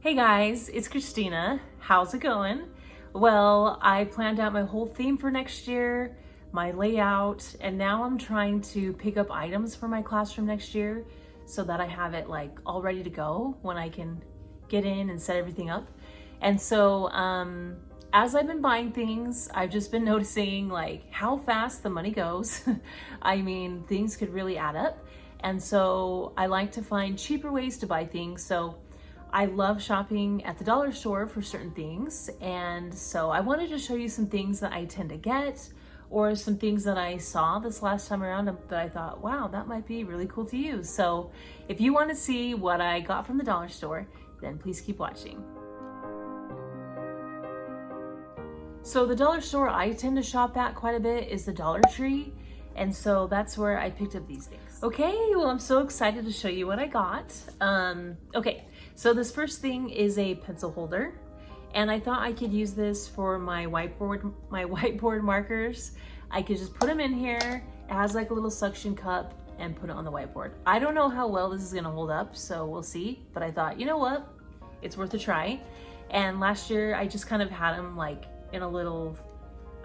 Hey guys, it's Christina. How's it going? Well, I planned out my whole theme for next year, my layout, and now I'm trying to pick up items for my classroom next year so that I have it like all ready to go when I can get in and set everything up. And so, as I've been buying things, I've just been noticing like how fast the money goes. I mean, things could really add up. And so I like to find cheaper ways to buy things. So I love shopping at the dollar store for certain things. And so I wanted to show you some things that I tend to get, or some things that I saw this last time around that I thought, wow, that might be really cool to use. So if you want to see what I got from the dollar store, then please keep watching. So the dollar store I tend to shop at quite a bit is the Dollar Tree. And so that's where I picked up these things. Okay, well, I'm so excited to show you what I got. Okay, so this first thing is a pencil holder. And I thought I could use this for my whiteboard markers. I could just put them in here. It has like a little suction cup and put it on the whiteboard. I don't know how well this is gonna hold up, so we'll see. But I thought, you know what? It's worth a try. And last year I just kind of had them like in a little,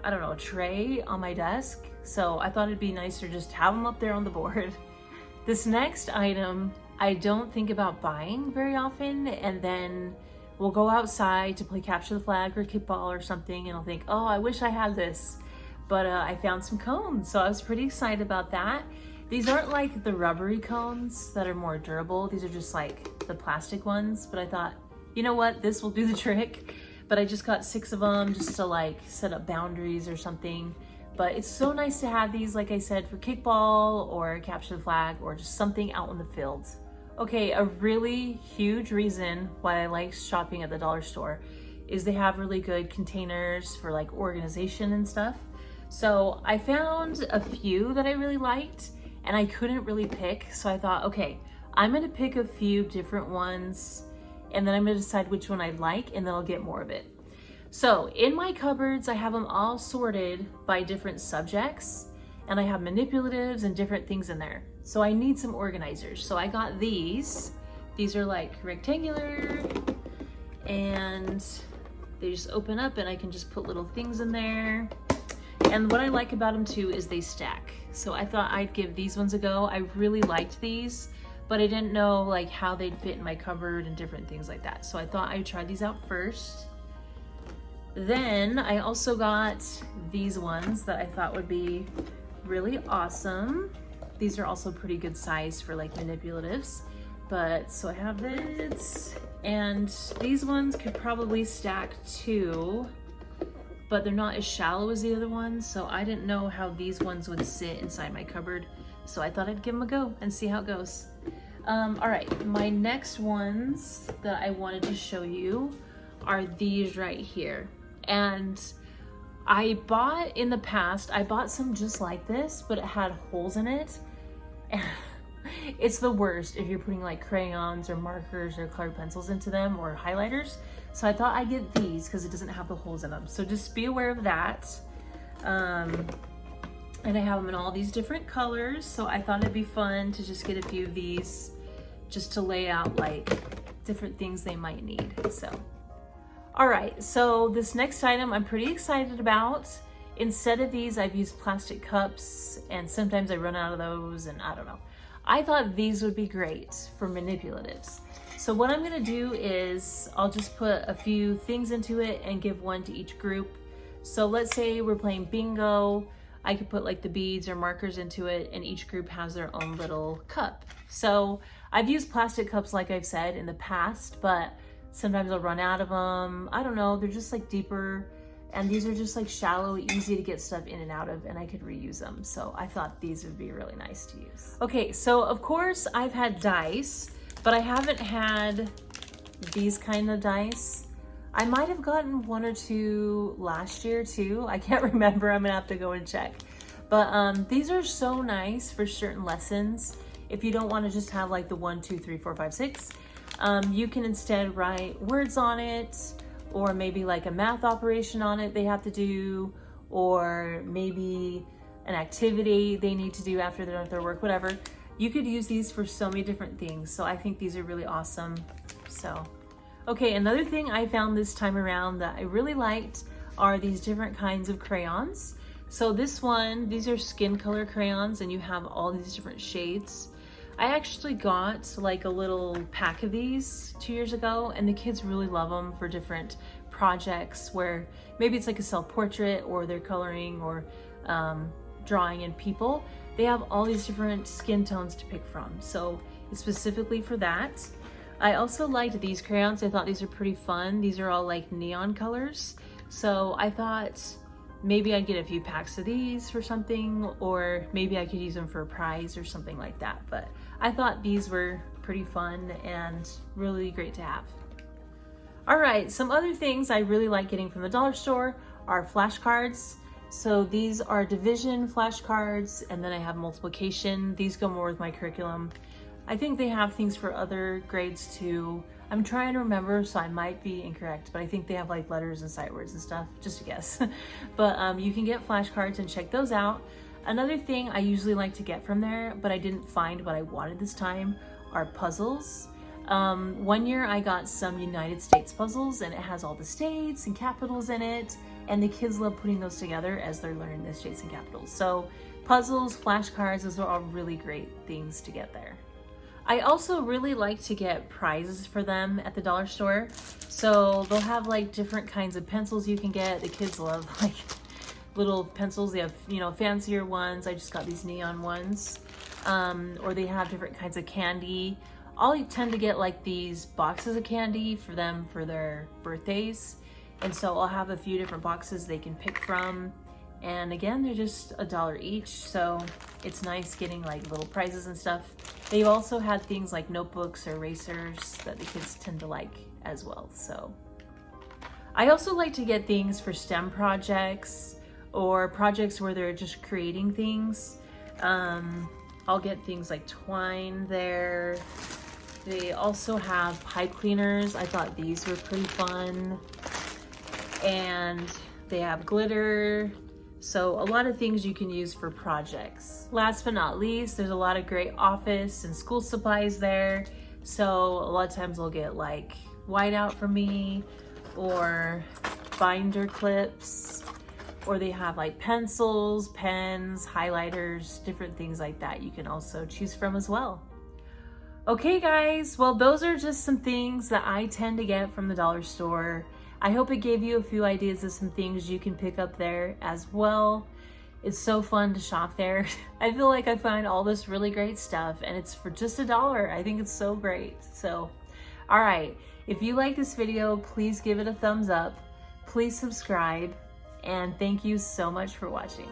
I don't know, tray on my desk. So I thought it'd be nicer just have them up there on the board. This next item, I don't think about buying very often, and then we'll go outside to play capture the flag or kickball or something, and I'll think, oh, I wish I had this. But I found some cones, so I was pretty excited about that. These aren't like the rubbery cones that are more durable. These are just like the plastic ones, but I thought, you know what, this will do the trick. But I just got 6 of them just to like set up boundaries or something. But it's so nice to have these, like I said, for kickball or capture the flag or just something out in the field. Okay, a really huge reason why I like shopping at the dollar store is they have really good containers for like organization and stuff. So I found a few that I really liked and I couldn't really pick. So I thought, okay, I'm gonna pick a few different ones and then I'm gonna decide which one I like and then I'll get more of it. So in my cupboards, I have them all sorted by different subjects and I have manipulatives and different things in there. So I need some organizers. So I got these. These are like rectangular and they just open up and I can just put little things in there. And what I like about them too is they stack. So I thought I'd give these ones a go. I really liked these, but I didn't know like how they'd fit in my cupboard and different things like that. So I thought I'd try these out first. Then I also got these ones that I thought would be really awesome. These are also pretty good size for like manipulatives. But so I have this, and these ones could probably stack too, but they're not as shallow as the other ones. So I didn't know how these ones would sit inside my cupboard. So I thought I'd give them a go and see how it goes. All right, my next ones that I wanted to show you are these right here. And I bought in the past, I bought some just like this, but it had holes in it. And it's the worst if you're putting like crayons or markers or colored pencils into them or highlighters. So I thought I'd get these because it doesn't have the holes in them. So just be aware of that. And I have them in all these different colors. So I thought it'd be fun to just get a few of these just to lay out like different things they might need. So. All right, so this next item I'm pretty excited about. Instead of these, I've used plastic cups and sometimes I run out of those and I don't know. I thought these would be great for manipulatives. So what I'm gonna do is I'll just put a few things into it and give one to each group. So let's say we're playing bingo. I could put like the beads or markers into it and each group has their own little cup. So I've used plastic cups like I've said in the past, but sometimes I'll run out of them. I don't know, they're just like deeper and these are just like shallow, easy to get stuff in and out of and I could reuse them. So I thought these would be really nice to use. Okay, so of course I've had dice, but I haven't had these kind of dice. I might have gotten 1 or 2 last year too. I can't remember, I'm gonna have to go and check. But these are so nice for certain lessons. If you don't wanna just have like the 1, 2, 3, 4, 5, 6, you can instead write words on it, or maybe like a math operation on it they have to do, or maybe an activity they need to do after they're done with their work, whatever. You could use these for so many different things. So I think these are really awesome. So, Okay, another thing I found this time around that I really liked are these different kinds of crayons. So this one, these are skin color crayons and you have all these different shades. I actually got like a little pack of these 2 years ago and the kids really love them for different projects where maybe it's like a self-portrait or they're coloring or drawing in people. They have all these different skin tones to pick from. So it's specifically for that. I also liked these crayons. I thought these are pretty fun. These are all like neon colors. So I thought maybe I'd get a few packs of these for something, or maybe I could use them for a prize or something like that. But I thought these were pretty fun and really great to have. All right, some other things I really like getting from the dollar store are flashcards. So these are division flashcards, and then I have multiplication. These go more with my curriculum. I think they have things for other grades too. I'm trying to remember, so I might be incorrect, but I think they have like letters and sight words and stuff, just a guess. But you can get flashcards and check those out. Another thing I usually like to get from there, but I didn't find what I wanted this time, are puzzles. One year I got some United States puzzles and it has all the states and capitals in it, and the kids love putting those together as they're learning the states and capitals. So puzzles, flashcards, those are all really great things to get there. I also really like to get prizes for them at the dollar store. So they'll have like different kinds of pencils you can get. The kids love like little pencils. They have, you know, fancier ones. I just got these neon ones. Or they have different kinds of candy. I'll tend to get like these boxes of candy for them for their birthdays. And so I'll have a few different boxes they can pick from. And again, they're just $1 each. So it's nice getting like little prizes and stuff. They've also had things like notebooks or erasers that the kids tend to like as well. So I also like to get things for STEM projects or projects where they're just creating things. I'll get things like twine there. They also have pipe cleaners. I thought these were pretty fun. And they have glitter. So a lot of things you can use for projects. Last but not least, there's a lot of great office and school supplies there. So a lot of times they'll get like whiteout from me or binder clips, or they have like pencils, pens, highlighters, different things like that you can also choose from as well. Okay guys, well those are just some things that I tend to get from the dollar store. I hope it gave you a few ideas of some things you can pick up there as well. It's so fun to shop there. I feel like I find all this really great stuff and it's for just $1. I think it's so great. So, all right, if you like this video, please give it a thumbs up. Please subscribe, and thank you so much for watching.